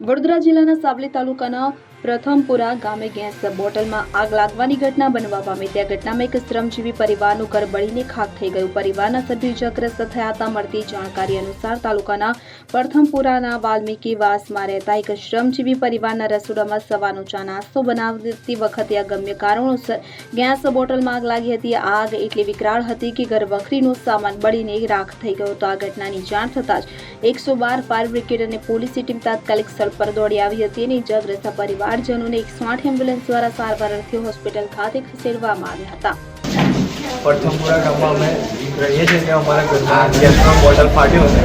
વડોદરા જિલ્લાના સાવલી તાલુકાના પ્રથમપુરા ગામે ગેસ બોટલમાં આગ લાગવાની ઘટના બનવા પામી। ત્યાં ઘટનામાં એક શ્રમજીવી પરિવારનું ઘર બળીને ખાખ થઈ ગયું। પરિવારના સભ્યો ઇજાગ્રસ્ત થયા હતા। મળતી જાણકારી અનુસાર તાલુકાના પ્રથમપુરાના વાલ્મીકી વાસમાં રહેતા એક શ્રમજીવી પરિવારના રસોડામાં સવારનો ચા નાસ્તો બનાવતી વખતે અગમ્ય કારણોસર ગેસ બોટલમાં આગ લાગી હતી। આગ એટલી વિકરાળ હતી કે ઘર વખરીનો સામાન બળીને રાખ થઈ ગયો હતો। આ ઘટનાની જાણ થતાં જ 112 ફાયર બ્રિગેડ અને પોલીસની ટીમ તાત્કાલિક સ્થળ પર દોડી આવી હતી અને ઇજાગ્રસ્ત પરિવારજનોને 108 એમ્બ્યુલન્સ દ્વારા સારવાર અર્થે હોસ્પિટલ ખાતે ખસેડવામાં આવ્યા હતા। પ્રથમપુરા ગામમાં અમે રહીએ છીએ કે અમારા ઘરમાં ગેસનો બોટલ ફાટ્યો હતો,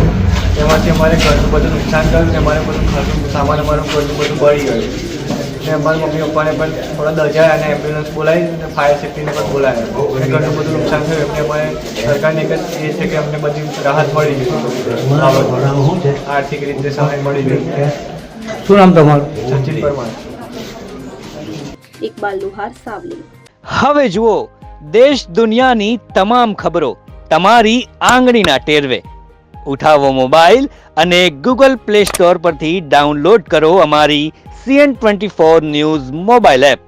તેમાંથી અમારે ઘરનું બધું નુકસાન થયું ને અમારે બધું ઘરનું સામાન અમારું ઘરનું બધું બળી ગયું ને અમારા મમ્મી પપ્પાને પણ થોડા દજાયા અને એમ્બ્યુલન્સ બોલાવી અને ફાયર સેફ્ટીને પણ બોલાવ્યા અને ઘરનું બધું નુકસાન થયું એમને અમારે સરકારની એક જ એ છે કે અમને બધી રાહત મળી ગઈ, આર્થિક રીતે સહાય મળી ગઈ। શું નામ તમારું? સચિન પરમાર। ઇકબાલ લુહાર, સાવલી। હવે જુઓ દેશ દુનિયાની તમામ ખબરો તમારી આંગળીના ટેરવે। ઉઠાવો મોબાઈલ અને ગૂગલ પ્લે સ્ટોર પરથી ડાઉનલોડ કરો અમારી CN24 ન્યૂઝ મોબાઈલ એપ।